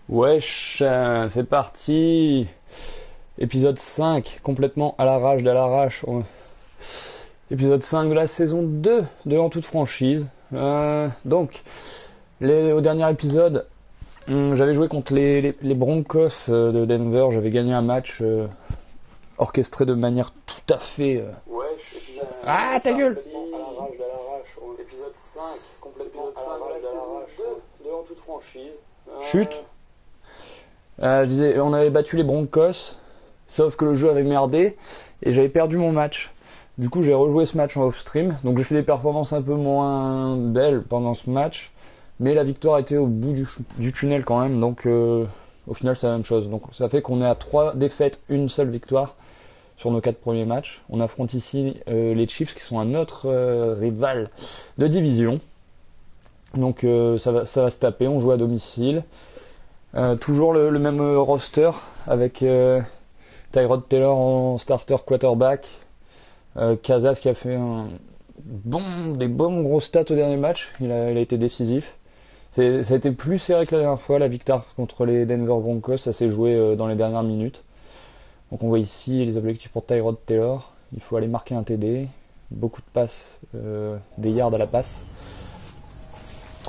Wesh, c'est parti. Épisode 5, complètement à l'arrache de l'arrache. Épisode 5 de la saison 2 de En toute franchise. Donc, au dernier épisode, j'avais joué contre les Broncos de Denver. J'avais gagné un match orchestré de manière tout à fait... Wesh, Ah, ta gueule! à l'arrache de l'arrache. Épisode 5, complètement à l'arrache de l'arrache. De En toute franchise. Chut. Je disais, on avait battu les Broncos, sauf que le jeu avait merdé et j'avais perdu mon match. Du coup, j'ai rejoué ce match en off-stream, donc j'ai fait des performances un peu moins belles pendant ce match, mais la victoire était au bout du tunnel quand même, donc au final c'est la même chose. Donc ça fait qu'on est à 3 défaites, une seule victoire sur nos 4 premiers matchs. On affronte ici les Chiefs qui sont un autre rival de division. Donc ça va se taper, on joue à domicile. Toujours le même roster avec Tyrod Taylor en starter quarterback, Casas qui a fait des bons gros stats au dernier match, il a été décisif. Ça a été plus serré que la dernière fois, la victoire contre les Denver Broncos, ça s'est joué dans les dernières minutes. Donc on voit ici les objectifs pour Tyrod Taylor, il faut aller marquer un TD, beaucoup de passes, des yards à la passe.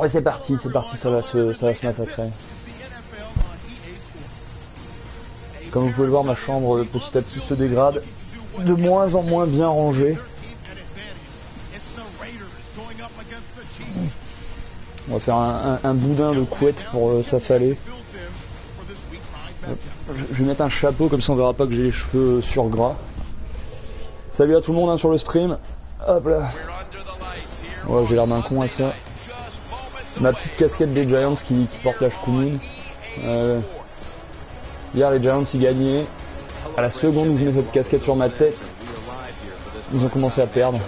Ouais, c'est parti, ça va se massacrer. Comme vous pouvez le voir, ma chambre petit à petit se dégrade, de moins en moins bien rangée. On va faire un boudin de couette pour s'affaler. Je vais mettre un chapeau, comme ça on verra pas que j'ai les cheveux sur gras. Salut à tout le monde sur le stream. Hop là. Ouais, j'ai l'air d'un con avec ça. Ma petite casquette des Giants qui porte la chkoumoune. Hier les Giants ils gagnaient. À la seconde où je mets cette casquette sur ma tête, ils ont commencé à perdre.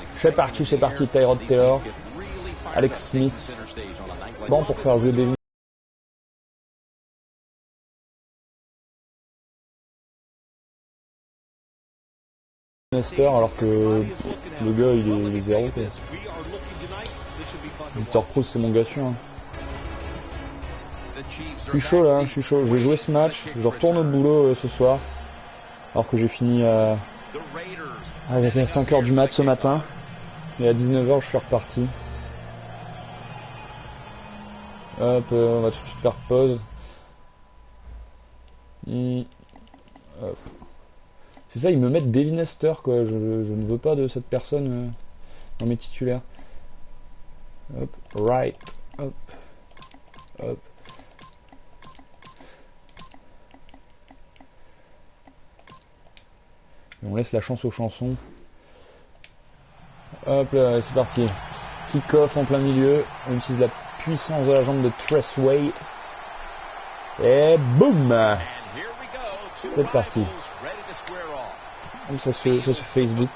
C'est parti, Tyrod Taylor, Alex Smith. Bon, pour faire jouer des alors que le gars il est zéro quoi. Victor Cruz c'est mon gars sûr. Je suis chaud là, je vais jouer ce match, je retourne au boulot ce soir, alors que j'ai fini à 5h du mat ce matin, et à 19h je suis reparti. Hop, on va tout de suite faire pause. Hop. C'est ça, ils me mettent Devin Hester quoi, je ne veux pas de cette personne dans mes titulaires. Hop, right, hop, hop. Et on laisse la chance aux chansons. Hop là, c'est parti. Kick-off en plein milieu. On utilise la puissance de la jambe de Tressway. Et boum! C'est parti. Comme ça sur Facebook.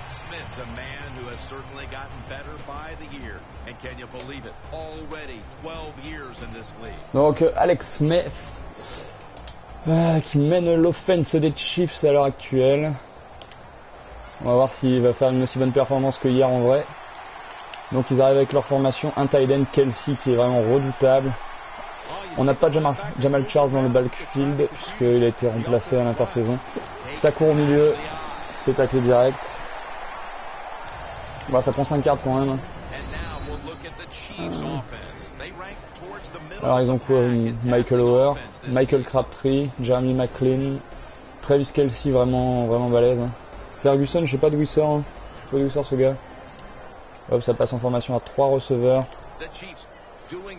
Smith's a man who has certainly gotten better by the year, and can you believe it? Already 12 years in this league. Donc Alex Smith qui mène l'offense des Chiefs à l'heure actuelle. On va voir s'il va faire une aussi bonne performance que hier en vrai. Donc ils arrivent avec leur formation, un tight end Kelsey qui est vraiment redoutable. On n'a pas Jamal Charles dans le backfield puisqu'il a été remplacé à l'intersaison. Ça court au milieu, c'est taclé direct. Bah, ça prend 5 cartes quand même. Alors ils ont quoi? Michael Howard, Michael Crabtree, Jeremy McLean, Travis Kelsey vraiment balèze. Ferguson, je sais pas d'où il sort. Je sais pas d'où il sort ce gars. Hop, ça passe en formation à 3 receveurs.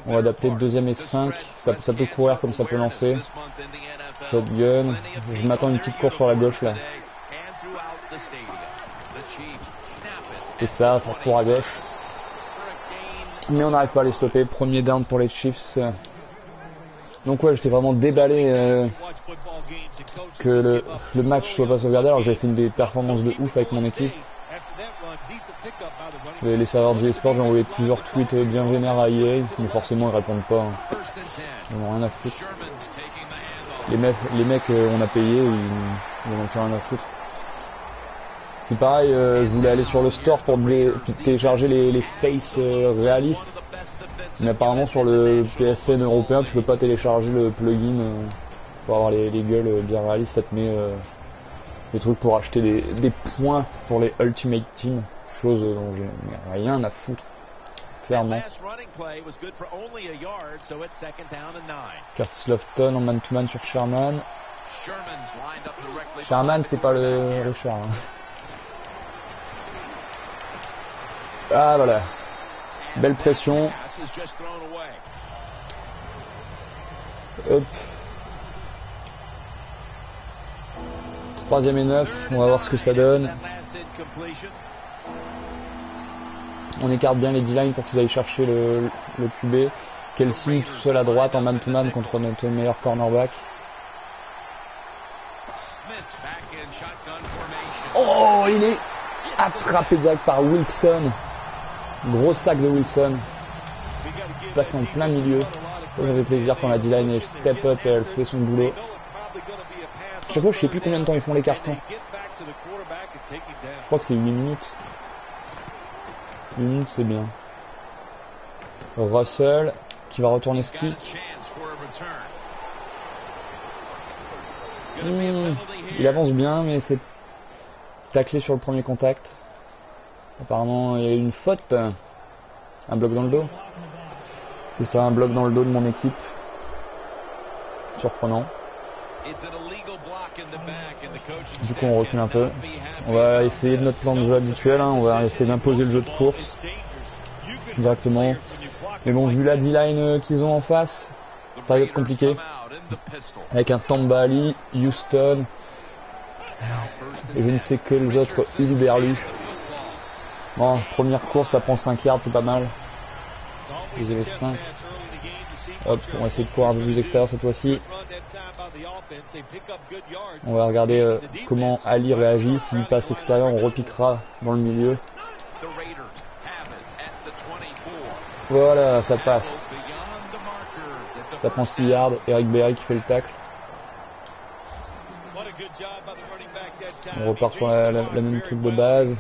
On va adapter le deuxième et 5. Ça peut courir comme ça peut lancer. Shotgun. Je m'attends une petite course sur la gauche là. C'est ça court à gauche. Mais on n'arrive pas à les stopper. Premier down pour les Chiefs. Donc ouais, j'étais vraiment déballé que le match soit pas sauvegardé, alors que j'avais fait des performances de ouf avec mon équipe. Les serveurs de eSport, j'ai envoyé plusieurs tweets bien vénères à EA, mais forcément ils répondent pas. Ils n'ont rien à foutre. les mecs on a payé, ils n'ont plus rien à foutre. C'est pareil, je voulais aller sur le store pour télécharger les faces réalistes. Mais apparemment sur le PSN européen tu peux pas télécharger le plugin pour avoir les gueules bien réalistes. Ça te met des trucs pour acheter des points pour les Ultimate Team. Chose dont j'ai rien à foutre. Clairement. Curtis Lofton en man-to-man sur Sherman. Sherman c'est pas le Richard. Hein. Ah voilà. Belle pression. Hop. 3ème et 9. On va voir ce que ça donne. On écarte bien les D-line pour qu'ils aillent chercher le QB. Kelsey tout seul à droite en man-to-man contre notre meilleur cornerback. Oh, il est attrapé direct par Wilson. Gros sac de Wilson. Placé en plein milieu. Ça fait plaisir quand la D-line elle step up et elle fait son boulot. Chaque fois je sais plus combien de temps ils font les cartons. Je crois que c'est 8 minutes. 8 minutes c'est bien. Russell qui va retourner ce kick. Il avance bien mais c'est taclé sur le premier contact. Apparemment il y a eu une faute. Un bloc dans le dos. C'est ça, un bloc dans le dos de mon équipe. Surprenant. Du coup on recule un peu. On va essayer de notre plan de jeu habituel, hein. On va essayer d'imposer le jeu de course directement. Mais bon, vu la D-line qu'ils ont en face, ça va être compliqué. Avec un Tamba Ali, Houston et je ne sais que les autres Uluberlu. Bon, première course ça prend 5 yards, c'est pas mal. Vous avez 5. Hop, on va essayer de courir un peu plus extérieur cette fois-ci. On va regarder comment Ali réagit. S'il passe extérieur, on repiquera dans le milieu. Voilà, ça passe. Ça prend 6 yards. Eric Berry qui fait le tacle. On repart sur la même truc de base.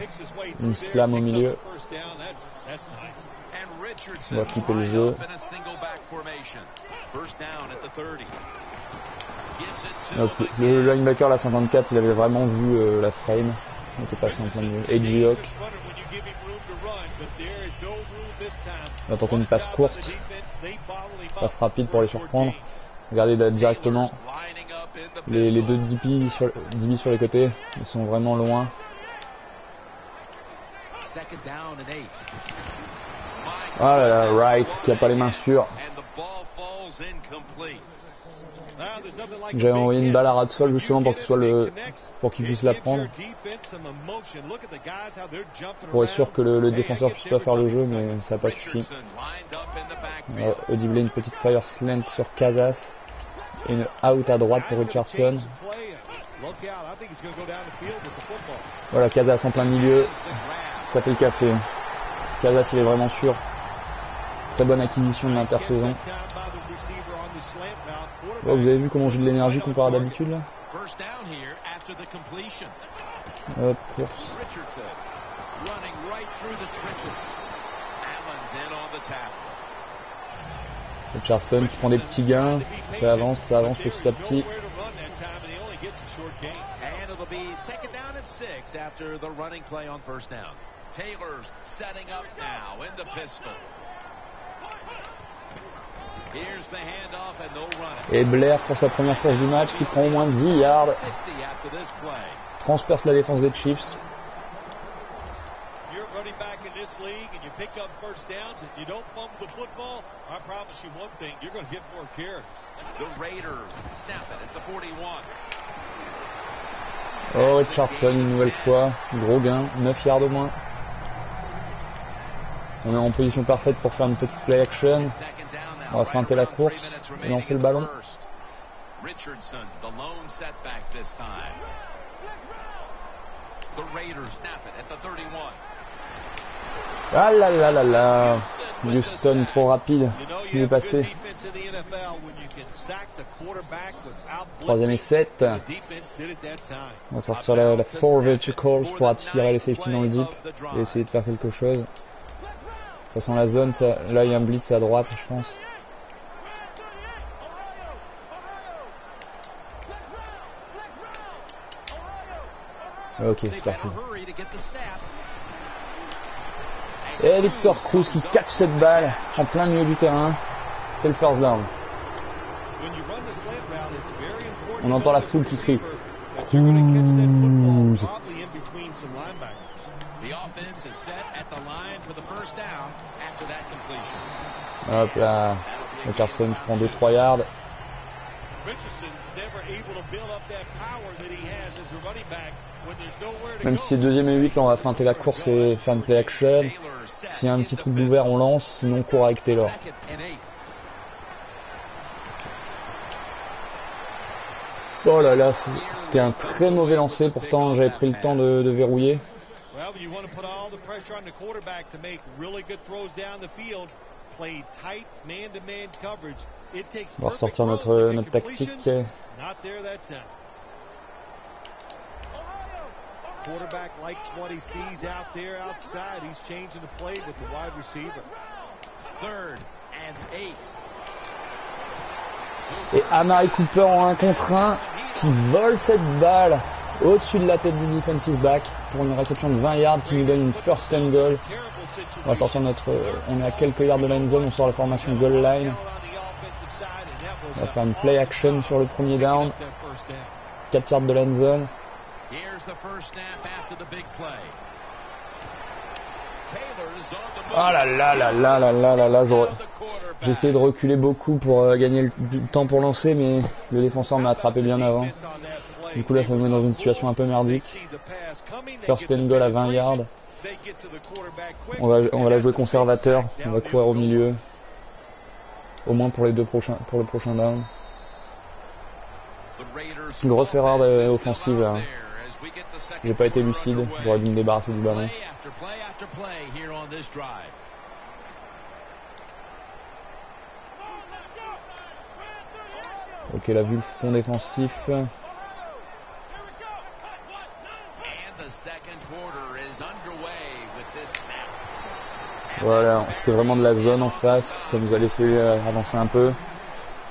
Une slam au milieu. On va flipper le jeu. Donc, le linebacker, la 54, il avait vraiment vu la frame. Il était passé en plein milieu. Edgy Hawk. On va tenter une passe courte. Passe rapide pour les surprendre. Regardez directement les deux DB sur les côtés. Ils sont vraiment loin. Ah là là, Wright qui a pas les mains sûres. J'avais envoyé une balle à ras de sol justement pour qu'il puisse la prendre. Pour être sûr que le défenseur puisse pas faire le jeu, mais ça n'a pas suffi. On va audibler une petite fire slant sur Casas et une out à droite pour Richardson. Voilà, Casas en plein milieu. Ça fait le café. Casas il est vraiment sûr. Très bonne acquisition de l'intersaison. Oh, vous avez vu comment j'ai de l'énergie comparé à d'habitude là. Hop, course. Richardson qui prend des petits gains. Ça avance petit à petit. Et Blair pour sa première course du match qui prend au moins 10 yards. Transperce la défense des Chiefs. Oh, Richardson une nouvelle fois. Gros gain, 9 yards au moins. On est en position parfaite pour faire une petite play action. On va feinter la course et lancer le ballon. Ah là là là là. Houston trop rapide. Il est passé. 3e et 7. On va sortir la 4 verticals pour attirer les safety dans le deep et essayer de faire quelque chose. Ça sent la zone, ça, là il y a un blitz à droite je pense. Ok, c'est parti. Et Victor Cruz qui catch cette balle en plein milieu du terrain. C'est le first down. On entend la foule qui crie Cruz. Hop là, Carson qui prend 2-3 yards. Même si c'est 2e et 8, là on va feinter la course et faire une play action. S'il y a un petit truc d'ouvert, on lance, sinon on court avec Taylor. Oh là là, c'était un très mauvais lancer, pourtant j'avais pris le temps de verrouiller. On va ressortir notre tactique. Quarterback likes what he sees out there outside. He's changing the play with the wide receiver. 3rd and 8. Et Amari Cooper en 1 contre 1 qui vole cette balle au-dessus de la tête du defensive back pour une réception de 20 yards qui nous donne une first and goal. On va sortir notre... on est à quelques yards de la end zone, on sort la formation goal line. On va faire une play action sur le premier down. 4 yards de la end zone. Ah là là là là là là là là, j'ai essayé de reculer beaucoup pour gagner du temps pour lancer, mais le défenseur m'a attrapé bien avant. Du coup là ça me met dans une situation un peu merdique. First and goal à 20 yards. On va la jouer conservateur, on va courir au milieu. Au moins pour le prochain down. Grosse erreur offensive là. J'ai pas été lucide, j'aurais dû me débarrasser du ballon. Ok, la vue le fond défensif. Voilà, c'était vraiment de la zone en face, ça nous a laissé avancer un peu.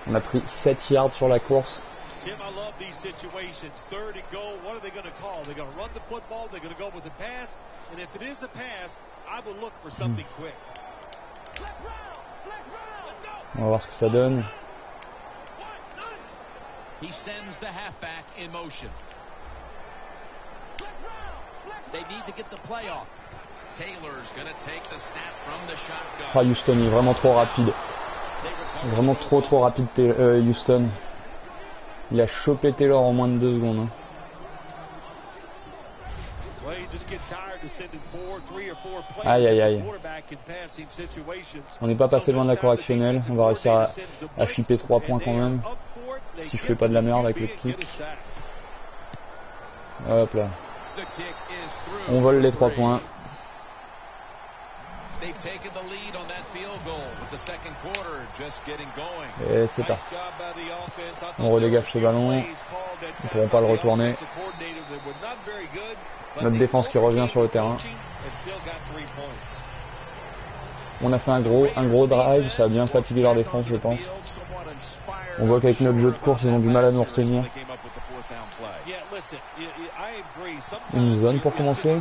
On a pris 7 yards sur la course. Jim, I love these situations. 3rd and goal, what are they going to call? They're going to run the football, they're going to go with a pass, and if it is a pass, I will look for something quick. On va voir ce que ça donne. He sends the halfback in motion. They need to get the play off. Taylor's going to take the snap from the shotgun. Ah, Houston il est vraiment trop rapide. Vraiment trop rapide Houston. Il a chopé Taylor en moins de 2 secondes. Hein. Aïe aïe aïe. On n'est pas passé loin de la correctionnelle. On va réussir à chipper 3 points quand même. Si je fais pas de la merde avec le kick. Hop là. On vole les 3 points. Et c'est parti. On redégage ce ballon. Ils ne pourront pas le retourner. Notre défense qui revient sur le terrain. On a fait un gros drive. Ça a bien fatigué leur défense, je pense. On voit qu'avec notre jeu de course, ils ont du mal à nous retenir. Une zone pour commencer.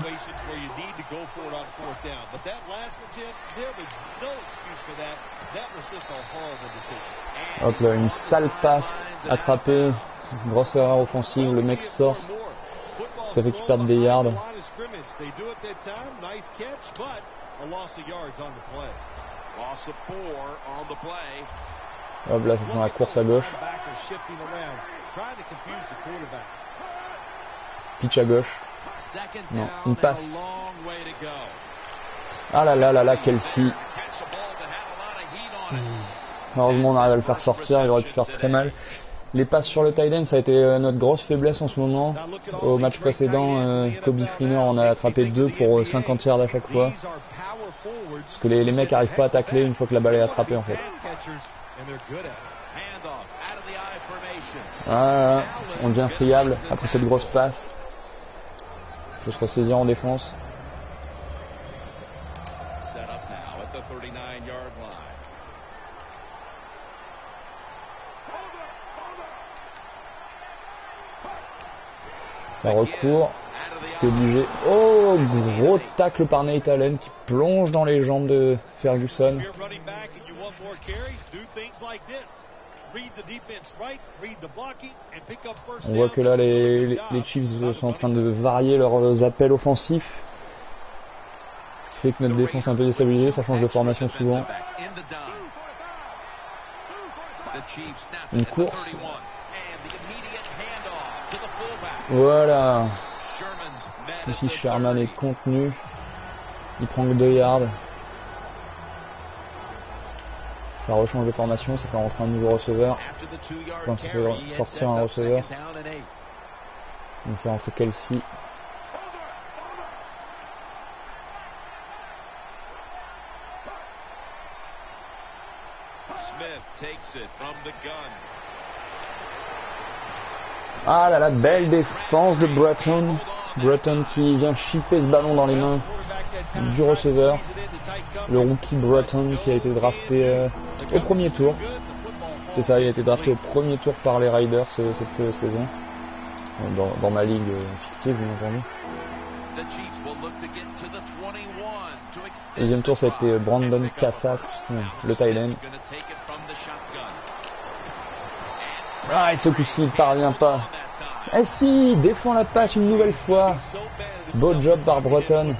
Hop là, une sale passe attrapée, une grosse erreur offensive, le mec sort, ça fait qu'il perd des yards. Hop là, ça sent la course à gauche. Pitch à gauche. Non, une passe. Ah là là là là, Kelsey. Heureusement on arrive à le faire sortir, il aurait pu faire très mal. Les passes sur le tight end, ça a été notre grosse faiblesse en ce moment. Au match précédent, Kobe Fleener en a attrapé 2 pour 50 yards à chaque fois. Parce que les mecs arrivent pas à tacler une fois que la balle est attrapée en fait. Ah, on devient friable après cette grosse passe. Il faut se ressaisir en défense. Ça recourt. C'était obligé. Oh, gros tacle par Nate Allen qui plonge dans les jambes de Ferguson. On voit que là les Chiefs sont en train de varier leurs appels offensifs. Ce qui fait que notre défense est un peu déstabilisée, ça change de formation souvent. Une course. Voilà. Ici Sherman est contenu. Il prend que 2 yards. Ça rechange de formation, ça fait rentrer un nouveau receveur. Enfin, ça fait sortir un receveur. On fait rentrer Kelsey. Ah là là, belle défense de Breton. Breton qui vient chipper ce ballon dans les mains du receveur. Le rookie Breton qui a été drafté au premier tour. C'est ça, il a été drafté au premier tour par les Raiders cette saison. Dans ma ligue fictive, bien entendu. Deuxième tour, ça a été Brandon Cassas, le tight end. Ah, et ce coup-ci, il parvient pas. Eh si, il défend la passe une nouvelle fois. Beau job par Breton,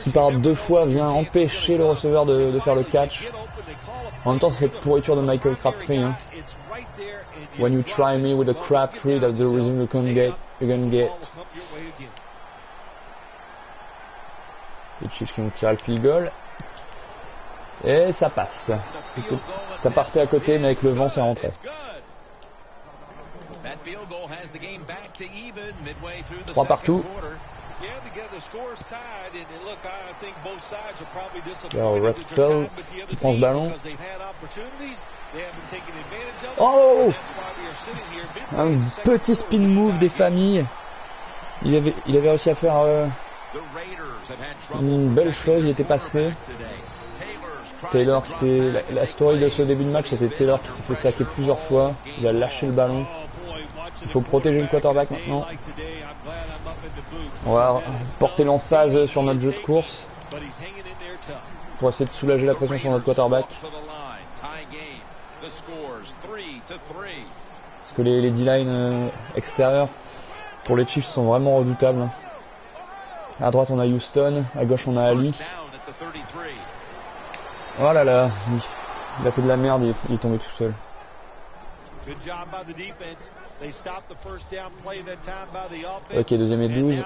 qui par 2 fois vient empêcher le receveur de faire le catch. En même temps, c'est cette pourriture de Michael Crabtree. Hein. When you try me with a Crabtree, that's the reason you're gonna get. Les Chiefs qui vont tirer le field goal. Et ça passe. Ça partait à côté, mais avec le vent, c'est rentré. 3 partout. Alors Russell qui prend ce ballon. Oh, un petit spin move des familles. Il avait réussi à faire une belle chose, il était passé. Taylor, c'est la story de ce début de match, c'était Taylor qui s'est fait saquer plusieurs fois. Il a lâché le ballon. Il faut protéger le quarterback maintenant. On va porter l'emphase sur notre jeu de course pour essayer de soulager la pression sur notre quarterback. Parce que les D-line extérieurs pour les Chiefs sont vraiment redoutables. À droite on a Houston, à gauche on a Ali. Oh là là, il a fait de la merde, il est tombé tout seul. Ok, deuxième et 12.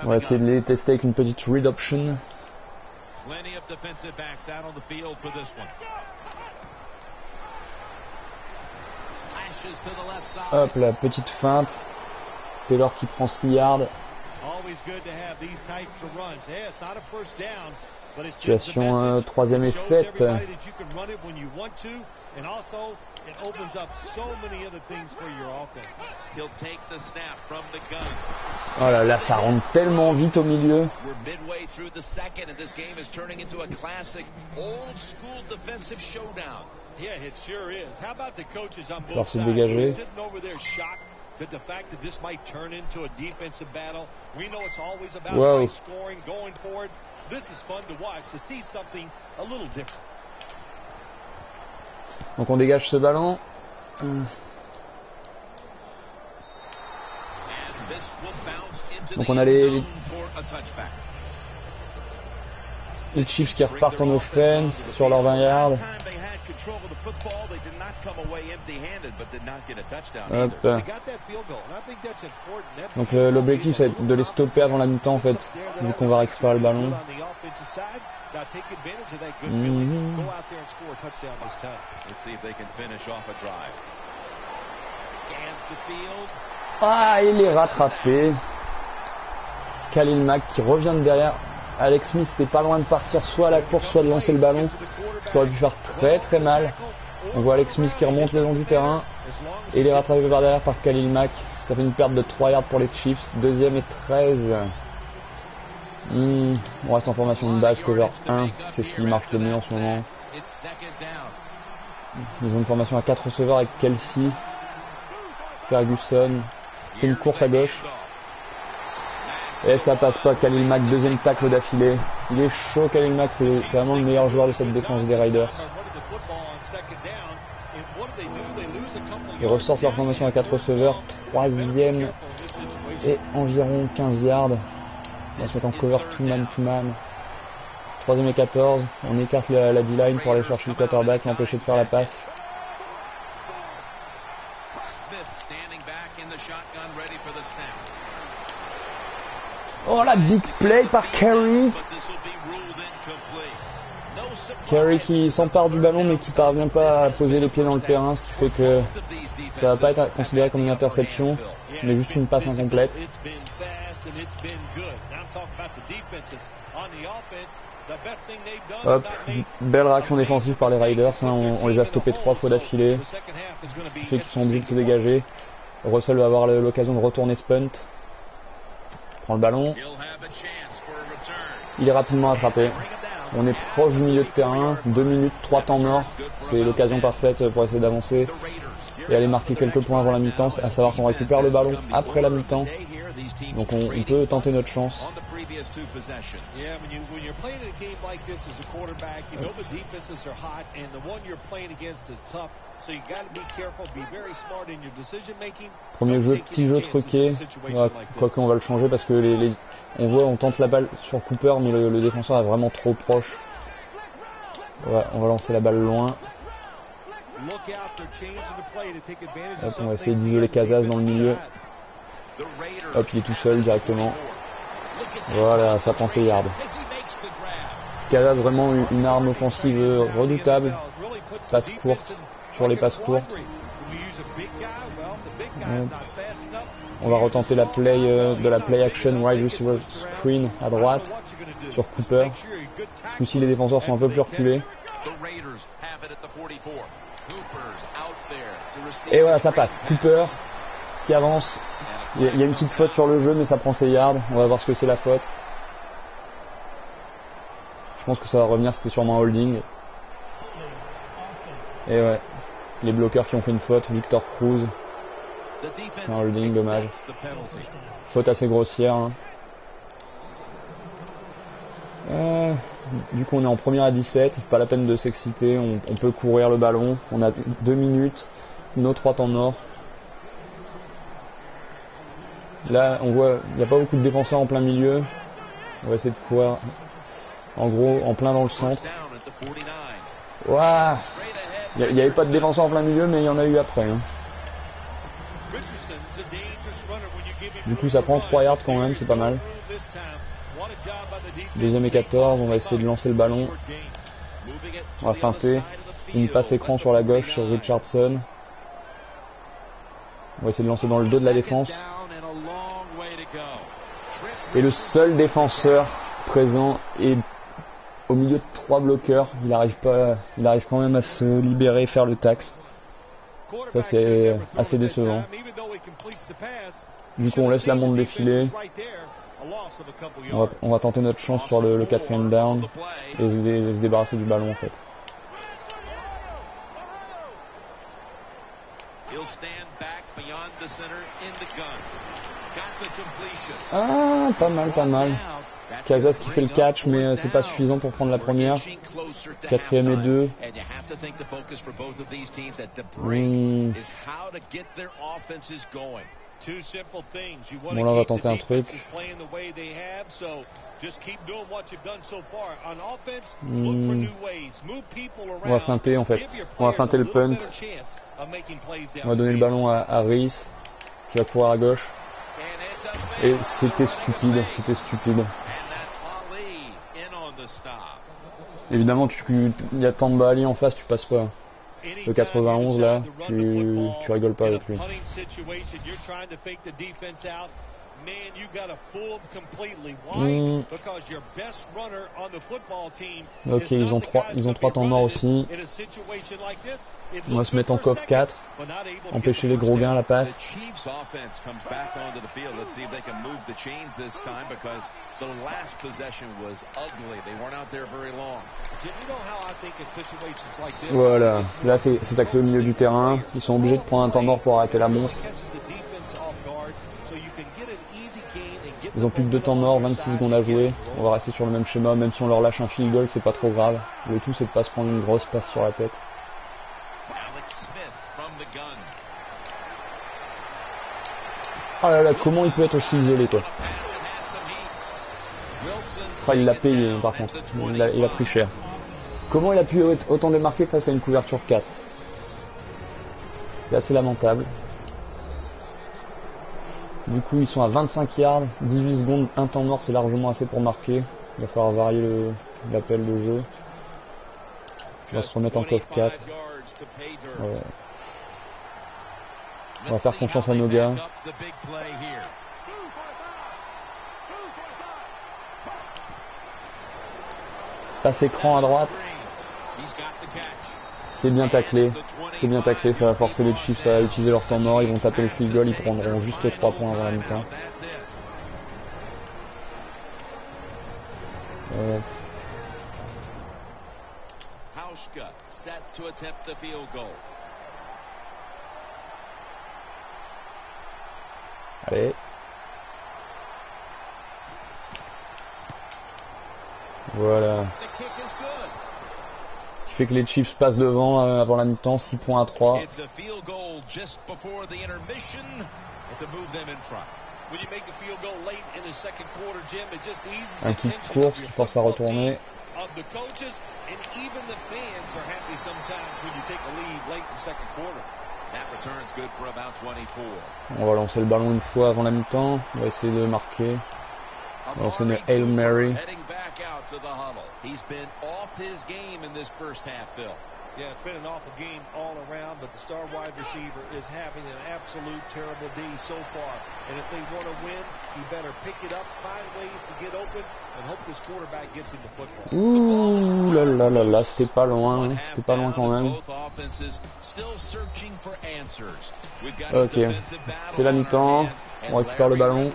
On va essayer de les tester avec une petite read option. Hop, la petite feinte. Taylor qui prend 6 yards. Situation 3e et 7. Oh là là, ça rentre tellement vite au milieu. Alors se dégager. That the fact that this might turn into a defensive battle, we know it's always about high scoring going forward. This is fun to watch, to see something a little different. Donc on dégage ce ballon. Donc on a les Chiefs qui repartent en offense sur leurs 20 yards. Hop. Donc l'objectif c'est de les stopper avant la mi-temps en fait, vu qu'on va récupérer le ballon. Ah, il est rattrapé. Khalil Mack qui revient de derrière. Alex Smith était pas loin de partir soit à la course, soit de lancer le ballon. Ce qui aurait pu faire très très mal. On voit Alex Smith qui remonte le long du terrain. Et il est rattrapé par derrière par Khalil Mack. Ça fait une perte de 3 yards pour les Chiefs. Deuxième et 13. On reste en formation de base, cover 1. C'est ce qui marche le mieux en ce moment. Ils ont une formation à 4 receveurs avec Kelsey, Ferguson. C'est une course à gauche. Et ça passe pas. Khalil Mack, deuxième tacle d'affilée. Il est chaud, Khalil Mack. C'est vraiment le meilleur joueur de cette défense des Raiders. Ils ressortent leur formation à 4 receveurs. Troisième et environ 15 yards. On va se mettre en cover two man. Troisième et 14. On écarte la D-line pour aller chercher le quarterback et empêcher de faire la passe. Oh la big play par Kerry. Kerry qui s'empare du ballon mais qui parvient pas à poser les pieds dans le terrain, ce qui fait que ça va pas être considéré comme une interception, mais juste une passe incomplète. Hop, belle réaction défensive par les Raiders, hein, on les a stoppés 3 fois d'affilée, ce qui fait qu'ils sont obligés de se dégager. Russell va avoir l'occasion de retourner ce punt. Prend le ballon. Il est rapidement attrapé. On est proche du milieu de terrain. 2 minutes, 3 temps morts. C'est l'occasion parfaite pour essayer d'avancer et aller marquer quelques points avant la mi-temps. À savoir qu'on récupère le ballon après la mi-temps. Donc on peut tenter notre chance. Premier jeu, petit jeu truqué. Quoique on va le changer parce que on tente la balle sur Cooper, mais le défenseur est vraiment trop proche. Ouais, on va lancer la balle loin. Hop, on va essayer d'isoler Casas dans le milieu. Hop, il est tout seul directement. Voilà, ça prend ses yards. Casas vraiment une arme offensive redoutable. Passe courte, sur les passes courtes. On va retenter la play de la play action wide receiver screen à droite sur Cooper. Ici les défenseurs sont un peu plus reculés. Et voilà, ça passe. Cooper qui avance. Il y a une petite faute sur le jeu, mais ça prend ses yards. On va voir ce que c'est la faute. Je pense que ça va revenir, c'était sûrement un holding. Et ouais, les bloqueurs qui ont fait une faute, Victor Cruz. Un holding, dommage. Faute assez grossière. Hein. Du coup on est en première à 17, pas la peine de s'exciter, on peut courir le ballon. On a 2 minutes, nos 3 temps morts. Là on voit, il n'y a pas beaucoup de défenseurs en plein milieu. On va essayer de courir en gros en plein dans le centre. Waouh, il n'y avait pas de défenseur en plein milieu, mais il y en a eu après. Hein. Du coup ça prend 3 yards quand même, c'est pas mal. Deuxième et 14, on va essayer de lancer le ballon. On va feinter. Une passe écran sur la gauche sur Richardson. On va essayer de lancer dans le dos de la défense. Et le seul défenseur présent est au milieu de 3 bloqueurs. Il arrive quand même à se libérer et faire le tacle. Ça c'est assez décevant. Du coup on laisse la montre défiler. On va tenter notre chance sur le 4ème down et se débarrasser du ballon en fait. Ah, pas mal. Casas qui fait le catch, mais c'est pas suffisant pour prendre la première. 4ème et 2. Bon là on va tenter un truc. On va feinter en fait. On va feinter le punt. On va donner le ballon à Reese qui va courir à gauche. Et c'était stupide. Évidemment il y a Tamba Ali en face, tu passes pas. Le 91 là, tu rigoles pas avec lui. Ok, ils ont trois temps morts aussi. On va se mettre en coffre 4. Empêcher les gros gains à la passe. Voilà, là c'est taclé au milieu du terrain. Ils sont obligés de prendre un temps mort pour arrêter la montre. Ils ont plus que 2 temps morts, 26 secondes à jouer. On va rester sur le même schéma, même si on leur lâche un field goal, c'est pas trop grave. Le tout c'est de pas se prendre une grosse passe sur la tête. Oh là là, comment il peut être aussi isolé quoi. Ah, il l'a payé par contre, il a pris cher. Comment il a pu être autant démarqué face à une couverture 4? C'est assez lamentable. Du coup ils sont à 25 yards, 18 secondes, un temps mort c'est largement assez pour marquer. Il va falloir varier l'appel de jeu. On va se remettre en coffre 4. Ouais. On va faire confiance à nos gars. Passe écran à droite. C'est bien taclé, ça va forcer les Chiefs à utiliser leur temps mort, ils vont taper le field goal, ils prendront juste 3 points avant la mi-temps. Allez. Voilà. Ce qui fait que les Chiefs passent devant avant la mi-temps, 6 points à 3. Un kick course qui force à retourner. On va lancer le ballon une fois avant la mi-temps. On va essayer de marquer. On va lancer une Hail Mary. Yeah, it's been an awful game all around, but the star wide receiver is having an absolute terrible day so far. And if they want to win, he better pick it up, find ways to get open, and hope this quarterback gets him the football. Ouh là là là là, c'était pas loin quand même. Ok, c'est la mi-temps, on récupère le ballon.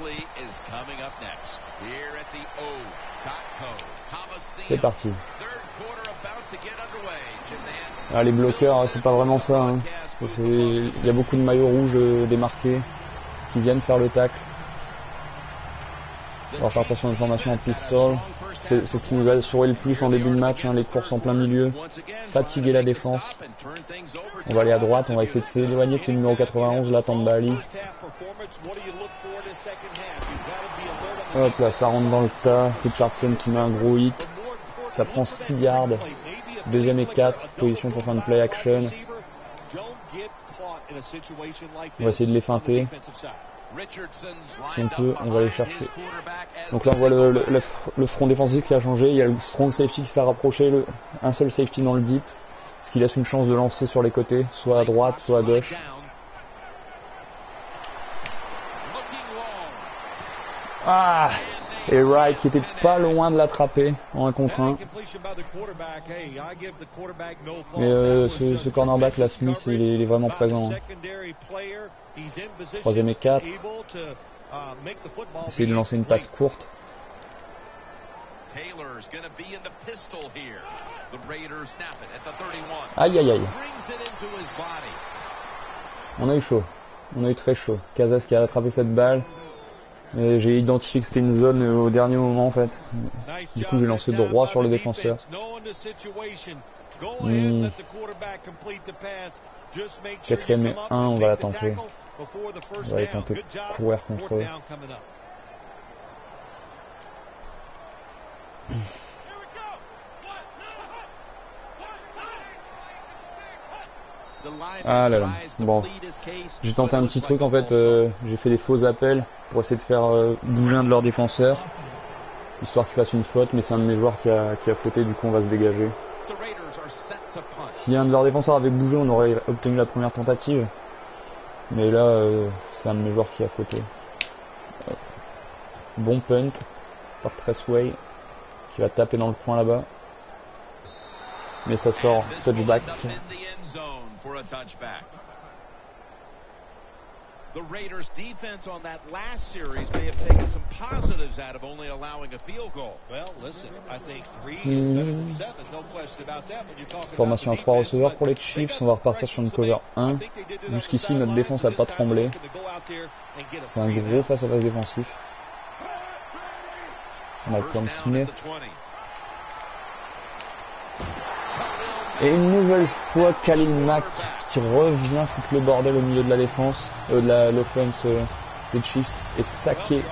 C'est parti. Ah, les bloqueurs, c'est pas vraiment ça. Hein. Il y a beaucoup de maillots rouges démarqués qui viennent faire le tacle. On va faire attention à une formation en pistol. C'est ce qui nous a assuré le plus en début de match, hein, les courses en plein milieu. Fatiguer la défense. On va aller à droite, on va essayer de s'éloigner de ce numéro 91, là, Tambali. Hop là, ça rentre dans le tas. Richardson qui met un gros hit. Ça prend 6 yards. Deuxième et 4, position pour faire une play action. On va essayer de les feinter. Si on peut, on va les chercher. Donc là on voit le front défensif qui a changé. Il y a le strong safety qui s'est rapproché, un seul safety dans le deep, ce qui laisse une chance de lancer sur les côtés, soit à droite, soit à gauche. Ah! Et Wright qui était pas loin de l'attraper en 1 contre 1. Mais ce cornerback là, Smith, il est vraiment présent. Troisième et 4. Essayer de lancer une passe courte. Aïe aïe aïe. On a eu chaud. On a eu très chaud. Casas qui a attrapé cette balle. Et j'ai identifié que c'était une zone au dernier moment en fait. Du coup j'ai lancé droit sur le défenseur. 4ème et 1, on va la tenter. On va aller tenter de courir contre eux. Ah là là, bon, j'ai tenté un petit truc en fait, j'ai fait des faux appels pour essayer de faire bouger un de leurs défenseurs, histoire qu'il fasse une faute, mais c'est un de mes joueurs qui a fauté, du coup on va se dégager. Si un de leurs défenseurs avait bougé, on aurait obtenu la première tentative. Mais là, c'est un de mes joueurs qui est à côté. Bon punt par Tressway qui va taper dans le point là-bas. Mais ça sort, touchback. The Raiders' defense on that last series may have taken some positives out of only allowing a field goal. Well, listen, I think 3 is better than 7, no question about that when you're talking about Formation à 3 receveurs pour les Chiefs, on va repartir sur une cover 1. Jusqu'ici, notre défense n'a pas tremblé. C'est un gros face-à-face défensif. On a Tom Smith. Et une nouvelle fois, Khalil Mack qui revient foutre le bordel au milieu de la défense, de l'offense des Chiefs, et saquer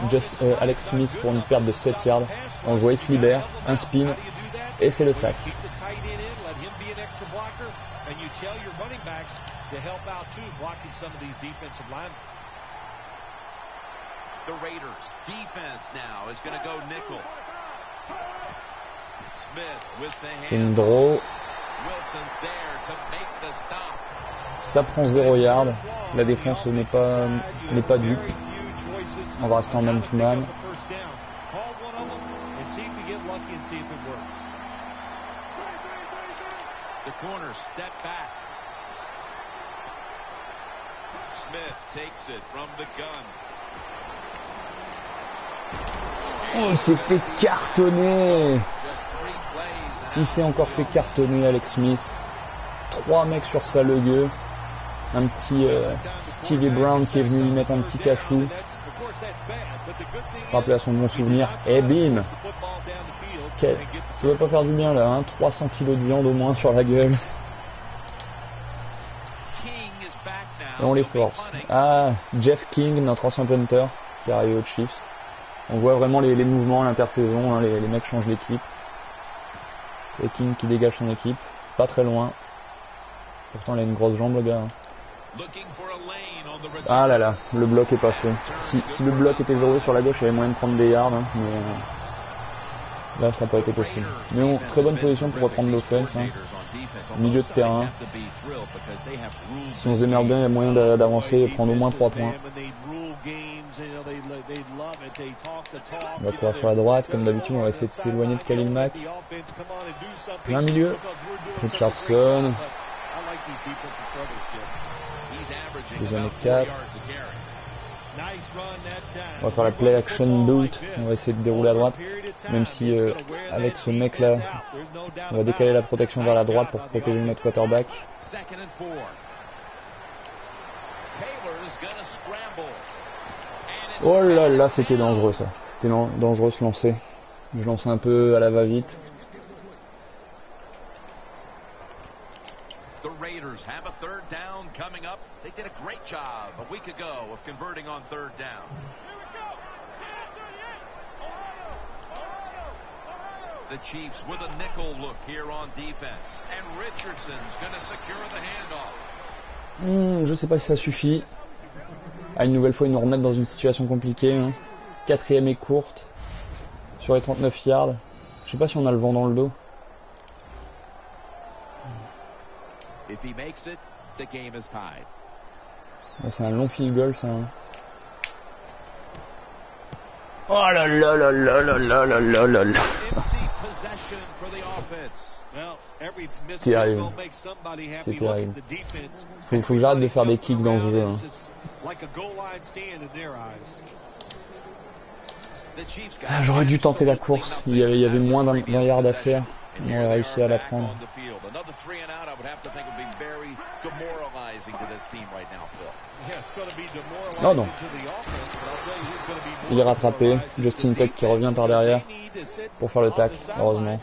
Alex Smith pour une perte de 7 yards. On le voit, il se libère, un spin, et c'est le sac. C'est une draw. Ça prend 0 yard. La défense n'est pas dupe. On va rester en man-to-man. Oh, il s'est fait cartonner. Il s'est encore fait cartonner, Alex Smith. 3 mecs sur sa gueux. Un petit Stevie Brown qui est venu lui mettre un petit cachou. Se rappeler à son bon souvenir. Et bim. Okay. Ça va pas faire du bien là, hein. 300 kilos de viande au moins sur la gueule. Et on les force. Ah, Jeff King, notre ancien punter, qui est arrivé aux Chiefs. On voit vraiment les mouvements à l'intersaison, hein. Les mecs changent d'équipe. Et King qui dégage son équipe, pas très loin. Pourtant il a une grosse jambe le gars. Ah là là, le bloc est pas fait. Si le bloc était verrouillé sur la gauche, il y avait moyen de prendre des yards, hein, mais là ça n'a pas été possible. Mais bon, très bonne position pour reprendre l'offense. Hein. Milieu de terrain. Si on se démerde bien, il y a moyen d'avancer et prendre au moins 3 points. On va courir sur la droite, comme d'habitude on va essayer de s'éloigner de Khalil Mack. Plein milieu. Richardson. Deuxième et 4. On va faire la play action boot. On va essayer de dérouler à droite. Même si avec ce mec là, on va décaler la protection vers la droite pour protéger notre quarterback. Oh là là, c'était dangereux ça. C'était dangereux ce lancer. Je lance un peu à la va-vite. The Raiders have a third down coming up. They did a great job a week ago of converting on third down. The Chiefs with a nickel look here on defense. And Richardson's going to secure the handoff. Je sais pas si ça suffit. Une nouvelle fois, ils nous remettent dans une situation compliquée. Hein. 4e et courte. Sur les 39 yards. Je sais pas si on a le vent dans le dos. C'est un long field goal ça. Hein. Oh là là là là là là là là là là. C'est terrible. C'est terrible. Faut que j'arrête de faire des kicks dans ce jeu. Hein. Ah, j'aurais dû tenter la course. Il y avait moins d'un yard à faire. On aurait réussi à la prendre. Non, non. Il est rattrapé. Justin Tuck qui revient par derrière pour faire le tacle, heureusement.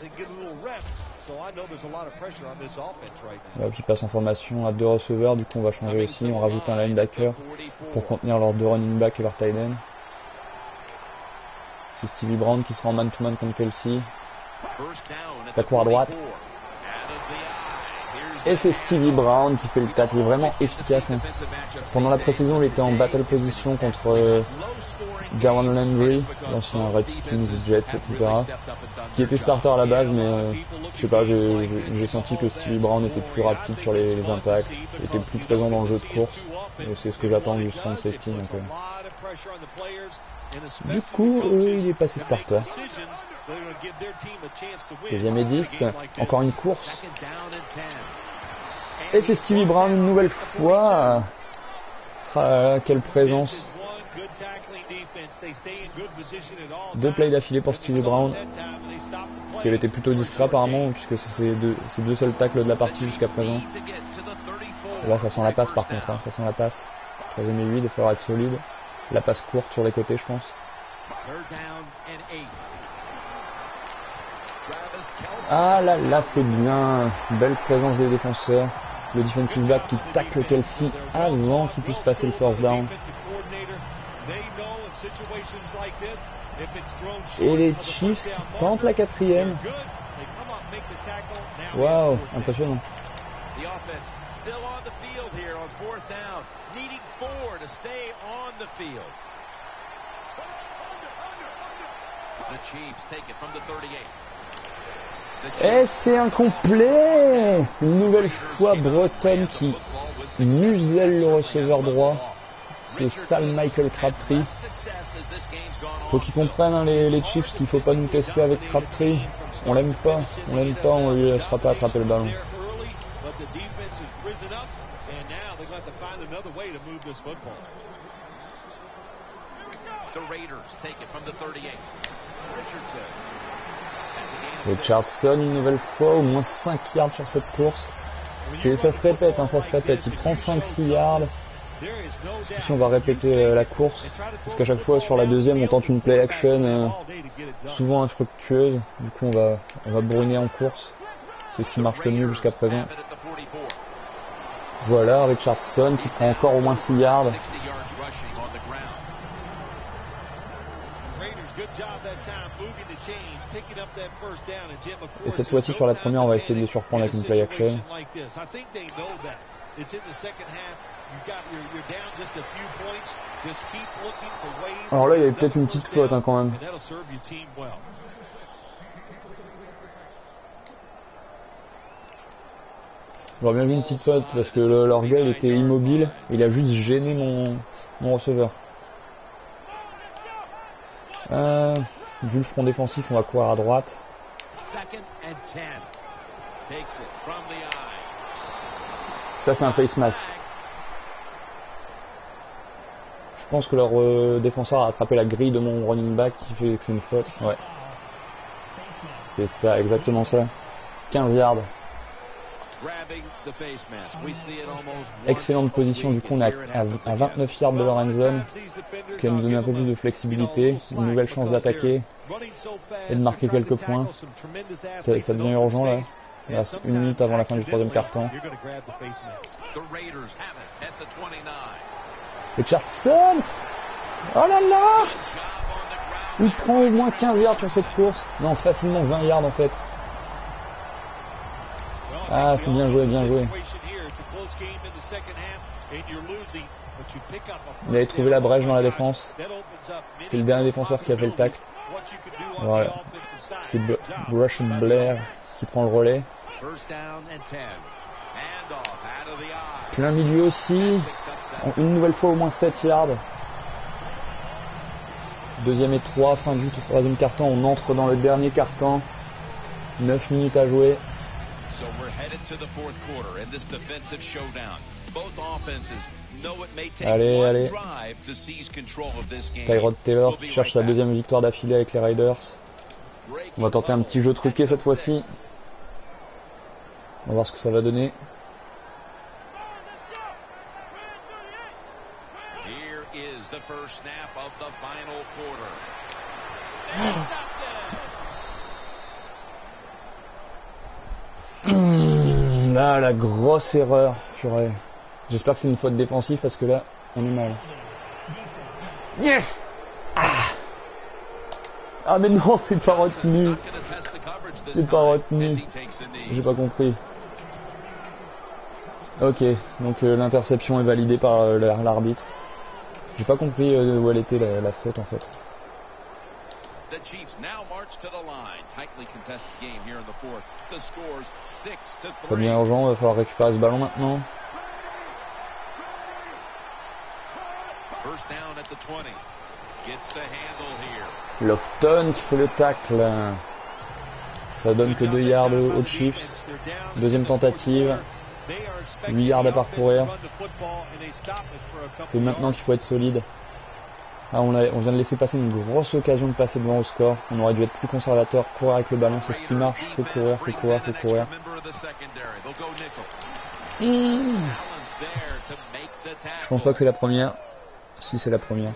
Là, qui passe en formation à 2 receveurs. Du coup, on va changer aussi. On rajoute un linebacker pour contenir leurs 2 running back et leur tight end. C'est Stevie Brown qui sera en man-to-man contre Kelsey. Ça court à droite. Et c'est Stevie Brown qui fait le tackle. Il est vraiment efficace. Hein. Pendant la pré-saison, il était en battle position contre Jarvan Landry, l'ancien Redskins, Jets, etc. qui était starter à la base, mais je sais pas, j'ai senti que Stevie Brown était plus rapide sur les impacts, était plus présent dans le jeu de course, et c'est ce que j'attends du strong safety. Donc, du coup, il est passé starter. Deuxième et 10, encore une course. Et c'est Stevie Brown une nouvelle fois. Quelle présence. 2 plays d'affilée pour Stevie Brown. Qui avait été plutôt discret apparemment, puisque c'est ses deux seuls tacles de la partie jusqu'à présent. Et là ça sent la passe par contre, hein, ça sent la passe. 3ème et 8, il faudra être solide. La passe courte sur les côtés je pense. Ah là c'est bien. Belle présence des défenseurs. Le defensive back qui tacle Kelsey avant qu'il puisse passer le first down. Et les Chiefs qui tentent la 4ème. Waouh, impressionnant. Et c'est incomplet. Une nouvelle fois Breton qui muselle le receveur droit. C'est sale Michael Crabtree. Faut qu'ils comprennent hein, les Chiefs qu'il faut pas nous tester avec Crabtree. On l'aime pas, on lui laissera pas attraper le ballon. Richardson une nouvelle fois, au moins 5 yards sur cette course. Ça se répète, hein, ça se répète. Il prend 5-6 yards. Ici on va répéter la course, parce qu'à chaque fois sur la deuxième on tente une play action souvent infructueuse. Du coup on va brûler en course. C'est ce qui marche le mieux jusqu'à présent. Voilà Richardson qui prend encore au moins 6 yards. Et cette fois-ci sur la première on va essayer de les surprendre avec une play action. Alors là il y avait peut-être une petite faute hein, quand même. J'aurais bien vu une petite faute parce que leur gars il était immobile, il a juste gêné mon receveur. Vu le front défensif on va courir à droite. Ça c'est un face mask. Je pense que leur défenseur a attrapé la grille de mon running back qui fait que c'est une faute. Ouais. C'est ça, exactement ça. 15 yards. Excellente position, du coup on est à 29 yards de leur end zone. Ce qui va nous donner un peu plus de flexibilité, une nouvelle chance d'attaquer et de marquer quelques points. Ça devient urgent là. Il reste 1 minute avant la fin du 3e quart-temps. Richardson! Oh là là! Il prend au moins 15 yards sur cette course. Non, facilement 20 yards en fait. Ah, c'est bien joué, bien joué. Il avait trouvé la brèche dans la défense. C'est le dernier défenseur qui a fait le tacle. Voilà. C'est Rush Blair qui prend le relais. Plein milieu aussi. Une nouvelle fois au moins 7 yards. 2e et 3, fin du 3e quart-temps. On entre dans le dernier quart-temps. 9 minutes à jouer. Allez, allez. Tyrod Taylor qui cherche sa 2e victoire d'affilée avec les Raiders. On va tenter un petit jeu truqué cette fois-ci. On va voir ce que ça va donner. Là, la grosse erreur. J'espère que c'est une faute défensive parce que là, on est mal. Yes! Ah mais non, c'est pas retenu. C'est pas retenu. J'ai pas compris. Ok, donc l'interception est validée par l'arbitre. J'ai pas compris où elle était la faute en fait. Ça devient urgent, il va falloir récupérer ce ballon maintenant. Lofton qui fait le tacle. Ça donne que 2 yards aux Chiefs. Deuxième tentative. 8 yards à parcourir. C'est maintenant qu'il faut être solide. Ah, on vient de laisser passer une grosse occasion de passer devant au score. On aurait dû être plus conservateur, courir avec le ballon, c'est ce qui marche. Faut courir, faut courir, faut courir. Je pense pas que c'est la première. Si, c'est la première.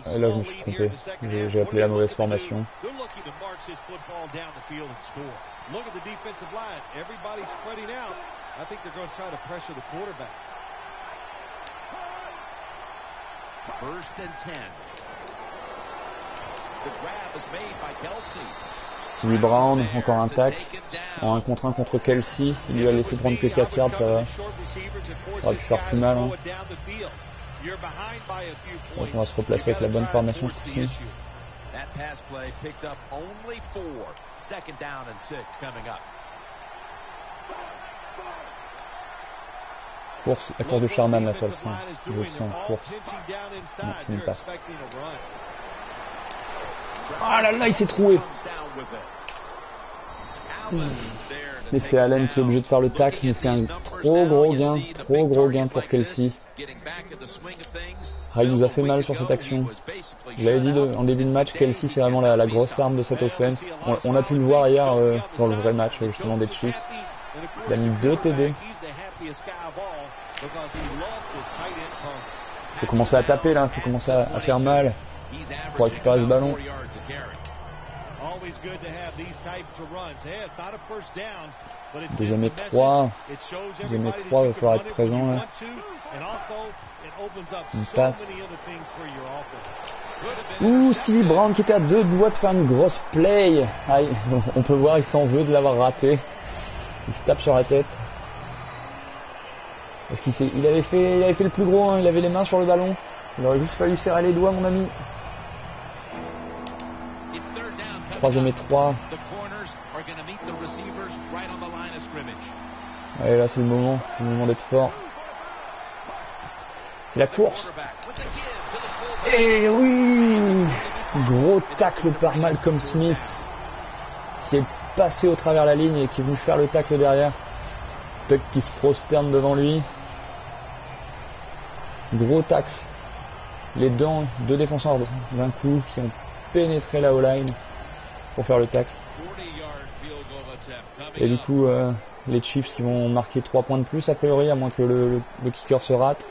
Et là je me suis trompé, j'ai appelé la mauvaise formation. Stevie Brown, encore un tacle, en 1 contre 1 contre Kelsey, il lui a laissé prendre que 4 yards, ça va. Ça aurait pu faire plus mal. Hein. Donc on va se replacer avec la bonne formation ici. Course, la course de Sherman là, ça le sent. Je le sens, course. Non, c'est une passe. Ah là là, il s'est troué. Mais c'est Allen qui est obligé de faire le tacle, mais c'est un trop gros gain pour Kelsey. Ah, il nous a fait mal sur cette action. Je l'avais dit en début de match, Kelsey c'est vraiment la grosse arme de cette offense. On a pu le voir hier dans le vrai match justement des Chiefs. Il a mis 2 TD. Il faut commencer à taper là, il faut commencer à faire mal pour récupérer ce ballon. Deuxième et 3. Deuxième et 3, il va falloir être présent là. Une passe. Ouh, Stevie Brown qui était à 2 doigts de faire une grosse play. Aïe, on peut voir, il s'en veut de l'avoir raté. Il se tape sur la tête. Parce il avait fait le plus gros, hein, il avait les mains sur le ballon. Il aurait juste fallu serrer les doigts, mon ami. Troisième et 3. Allez, là c'est le moment d'être fort. C'est la course. Et oui, gros tacle par Malcolm Smith qui est passé au travers la ligne et qui est venu faire le tacle derrière. Tuck qui se prosterne devant lui. Gros tacle. Les deux défenseurs d'un coup qui ont pénétré la O-line pour faire le tacle. Et du coup, les Chiefs qui vont marquer 3 points de plus a priori, à moins que le kicker se rate.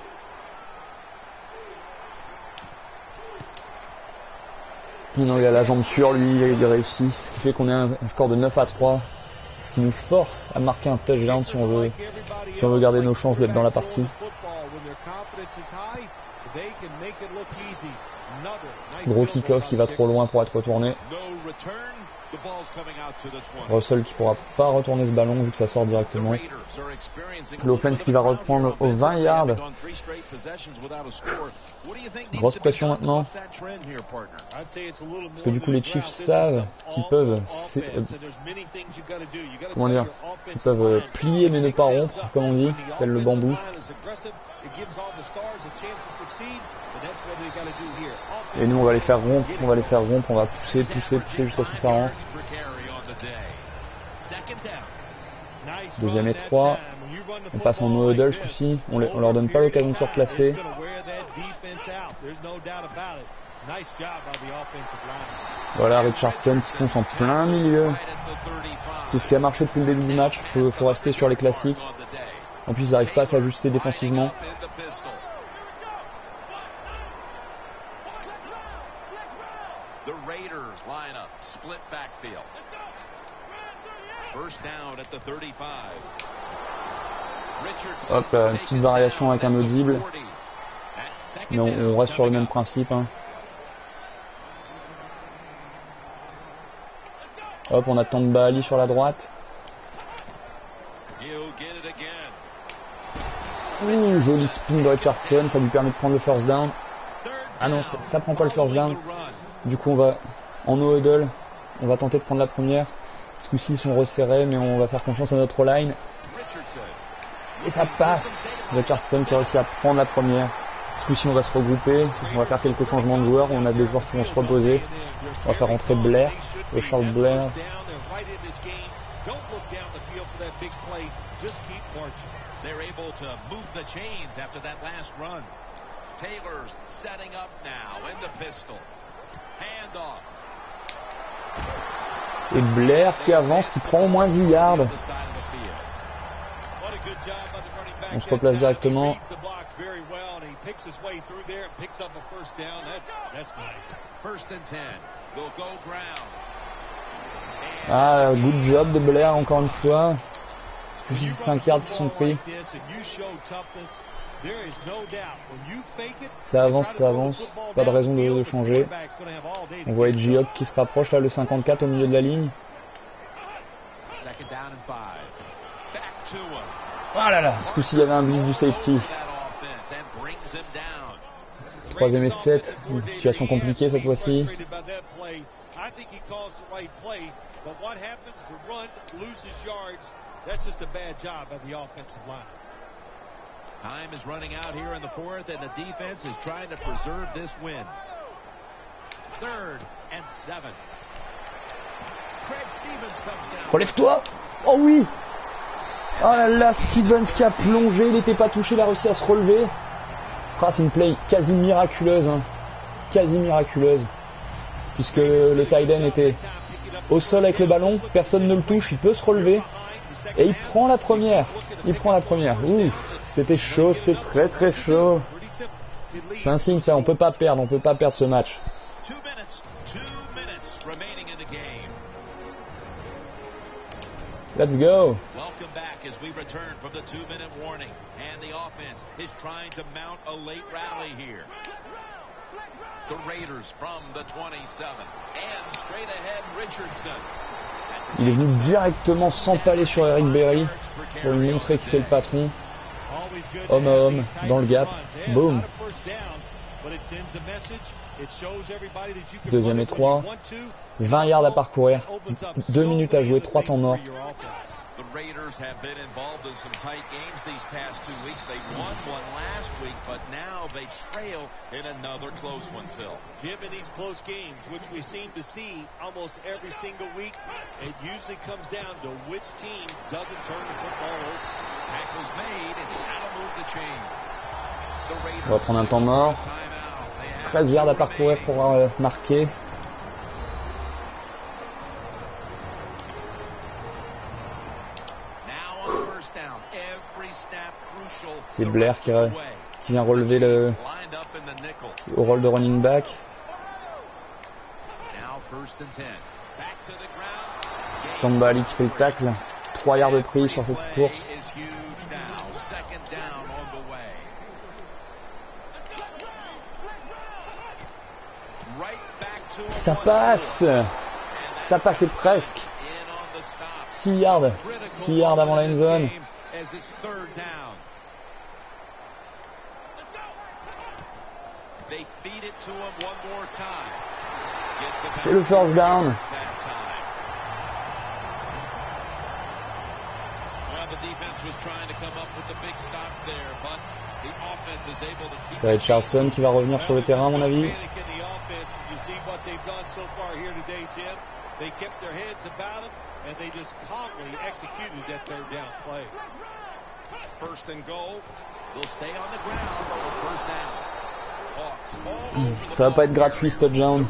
Non, il a la jambe sur lui, il a réussi. Ce qui fait qu'on a un score de 9-3. Ce qui nous force à marquer un touchdown si on veut garder nos chances d'être dans la partie. Gros kick-off qui va trop loin pour être retourné. Russell qui pourra pas retourner ce ballon vu que ça sort directement. L'offense qui va reprendre aux 20 yards. Grosse pression maintenant. Parce que du coup les Chiefs savent qu'ils peuvent ils peuvent plier mais ne pas rompre, comme on dit, tel le bambou. Et nous on va les faire rompre, on va pousser jusqu'à ce que ça rentre. Deuxième et 3. On passe en no huddle ce coup-ci, on leur donne pas l'occasion de se replacer. Voilà Richardson qui fonce en plein milieu. C'est ce qui a marché depuis le début du match, faut rester sur les classiques. En plus ils n'arrivent pas à s'ajuster défensivement. Hop, une petite variation avec un audible. Mais on reste sur le même principe. Hein. Hop, on attend de Baali sur la droite. Joli spin de Richardson, ça lui permet de prendre le first down. Ah non, ça prend pas le first down. Du coup, on va en no huddle, on va tenter de prendre la première. Ce coup-ci, ils sont resserrés, mais on va faire confiance à notre line. Et ça passe. Richardson qui a réussi à prendre la première. Ce coup-ci, on va se regrouper. On va faire quelques changements de joueurs. On a des joueurs qui vont se reposer. On va faire rentrer Blair, Charles Blair. They're able to move the chains after that last run. Taylor's setting up now in the pistol. Handoff. Et Blair qui avance, qui prend au moins 10 yards. On se replace directement. Ah, good job de Blair encore une fois. 5 yards qui sont pris. Ça avance, ça avance. Pas de raison de changer. On voit Edgy Hawk qui se rapproche là, le 54 au milieu de la ligne. Ah là là, ce coup-ci il y avait un blitz du safety. 3ème et 7, une situation compliquée cette fois-ci. That's just a bad job by the offensive line. Time is running out here in the fourth, and the defense is trying to preserve this win. 3rd and 7. Craig Stevens comes down. Relève-toi! Oh oui! Oh là là, Stevens qui a plongé, il n'était pas touché, il a réussi à se relever. Ah, c'est une play quasi miraculeuse, hein. Quasi miraculeuse. Puisque le tight end était au sol avec le ballon, personne ne le touche, il peut se relever. Et il prend la première. Il prend la première. Ouh, c'était chaud, c'était très très chaud. C'est un signe ça, on peut pas perdre ce match. Let's go. Welcome back as we return from the 2-minute warning, and the offense is trying to mount a late rally here. The Raiders from the 27 and straight ahead Richardson. Il est venu directement s'empaler sur Eric Berry pour lui montrer qui c'est le patron. Homme à homme, dans le gap. Boom. 2ème et 3. 20 yards à parcourir. 2 minutes à jouer, 3 temps morts. The Raiders have been involved in some tight games these past 2 weeks. They won one last week, but now they trail in another close one, Phil. Jim, in these close games, which we seem to see almost every single week, it usually comes down to which team doesn't turn the football over. Tackles made, it's how to move the chains. The Raiders. On va prendre un temps mort. 13 yards à parcourir pour marquer. C'est Blair qui vient relever au rôle de running back. Tambali qui fait le tacle. 3 yards de prise sur cette course. Ça passe. Ça passait presque. 6 yards. 6 yards avant la end zone. C'est le first down. C'est Richardson qui va revenir sur le terrain à mon avis. Ça va pas être gratuit ce touchdown.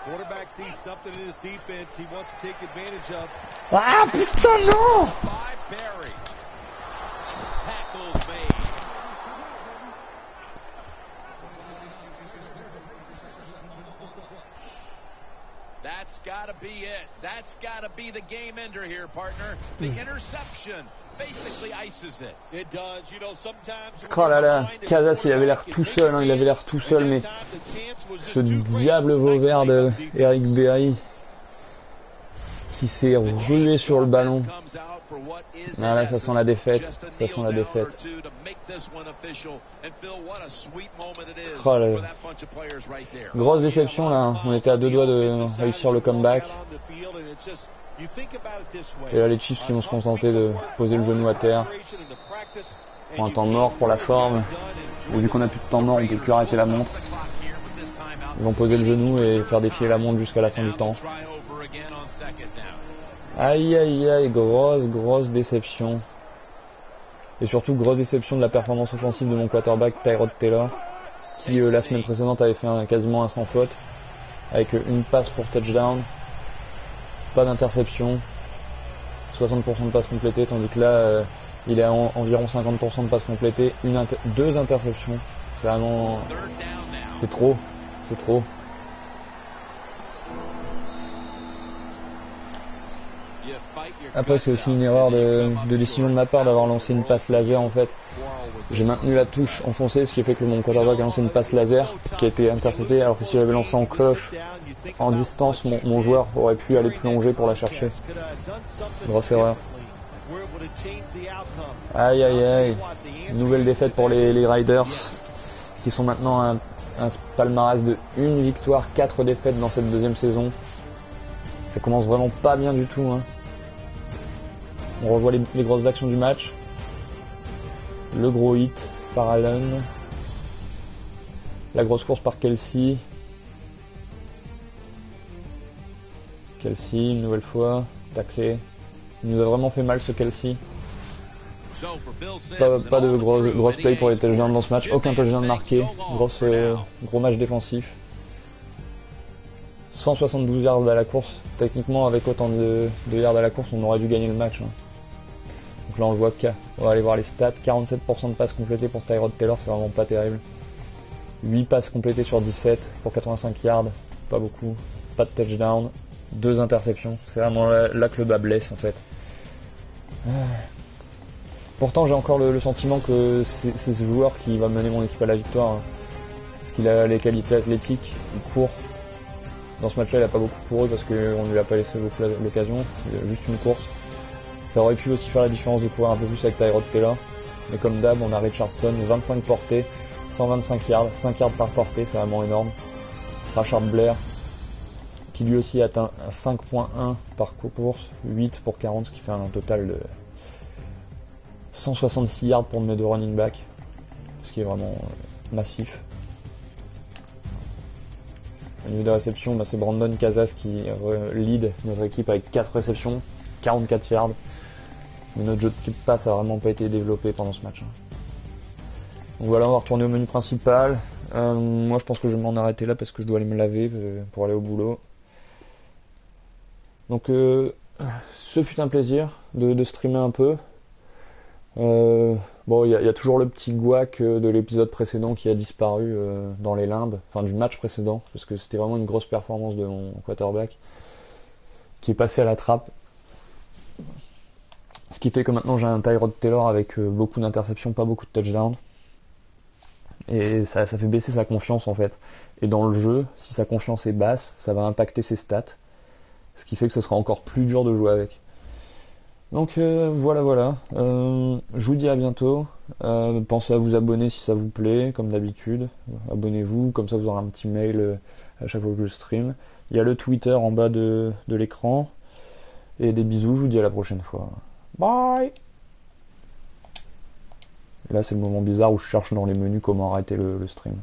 Quarterback sees something in his defense he wants to take advantage of. Ah putain non! Tackles made. That's got to be it. That's got to be the game ender here, partner. The interception Oh là là, Casas il avait l'air tout seul, hein, il avait l'air tout seul, mais ce diable vauvert de Eric Berry qui s'est rué sur le ballon. Ah là, ça sent la défaite, ça sent la défaite. Oh là là. Grosse déception là, hein. On était à 2 doigts de réussir le comeback. Et là les Chiefs qui vont se contenter de poser le genou à terre. Pour un temps mort pour la forme. Et vu qu'on a plus de temps mort, on peut plus arrêter la montre. Ils vont poser le genou et faire défiler la montre jusqu'à la fin du temps. Aïe aïe aïe, grosse déception. Et surtout grosse déception de la performance offensive de mon quarterback Tyrod Taylor, qui la semaine précédente avait fait quasiment un sans faute, avec une passe pour touchdown, pas d'interception, 60% de passes complétées, tandis que là il est à environ 50% de passes complétées, 2 interceptions. C'est vraiment... c'est trop. Après c'est aussi une erreur de décision de ma part d'avoir lancé une passe laser en fait. J'ai maintenu la touche enfoncée, ce qui fait que mon quarterback a lancé une passe laser qui a été interceptée, alors que si j'avais lancé en cloche en distance, mon joueur aurait pu aller plonger pour la chercher. Grosse erreur. Aïe aïe aïe. Nouvelle défaite pour les Riders, qui sont maintenant un palmarès de 1 victoire, 4 défaites dans cette deuxième saison. Ça commence vraiment pas bien du tout, hein. On revoit les grosses actions du match. Le gros hit par Allen. La grosse course par Kelsey. Kelsey, une nouvelle fois, taclé. Il nous a vraiment fait mal ce Kelsey. Pas de grosse play pour les touchdowns dans ce match. Aucun touchdown marqué. Gros match défensif. 172 yards à la course. Techniquement, avec autant de yards à la course, on aurait dû gagner le match, hein. Donc là on le voit, on va aller voir les stats. 47% de passes complétées pour Tyrod Taylor, c'est vraiment pas terrible. 8 passes complétées sur 17 pour 85 yards, pas beaucoup. Pas de touchdown, 2 interceptions. C'est vraiment là que le bas blesse en fait. Pourtant j'ai encore le sentiment que c'est ce joueur qui va mener mon équipe à la victoire, hein. Parce qu'il a les qualités athlétiques, il court. Dans ce match-là, il a pas beaucoup couru parce qu'on ne lui a pas laissé l'occasion. Il a juste une course. Ça aurait pu aussi faire la différence de courir un peu plus avec Tyrod Taylor. Mais comme d'hab, on a Richardson, 25 portées, 125 yards, 5 yards par portée, c'est vraiment énorme. Rashard Blair, qui lui aussi atteint 5.1 par course, 8 pour 40, ce qui fait un total de 166 yards pour mes 2 running backs. Ce qui est vraiment massif. Au niveau des réceptions, c'est Brandon Casas qui lead notre équipe avec 4 réceptions, 44 yards. Mais notre jeu de passe a vraiment pas été développé pendant ce match. Donc voilà, on va retourner au menu principal. Moi je pense que je vais m'en arrêter là parce que je dois aller me laver pour aller au boulot. Donc ce fut un plaisir de streamer un peu. Bon, il y a toujours le petit guac de l'épisode précédent qui a disparu dans les limbes, enfin du match précédent, parce que c'était vraiment une grosse performance de mon quarterback qui est passé à la trappe. Ce qui fait que maintenant j'ai un Tyrod Taylor avec beaucoup d'interceptions, pas beaucoup de touchdowns. Et ça fait baisser sa confiance en fait. Et dans le jeu, si sa confiance est basse, ça va impacter ses stats. Ce qui fait que ce sera encore plus dur de jouer avec. Donc voilà. Je vous dis à bientôt. Pensez à vous abonner si ça vous plaît, comme d'habitude. Abonnez-vous, comme ça vous aurez un petit mail à chaque fois que je stream. Il y a le Twitter en bas de l'écran. Et des bisous, je vous dis à la prochaine fois. Bye. Et là c'est le moment bizarre où je cherche dans les menus comment arrêter le stream.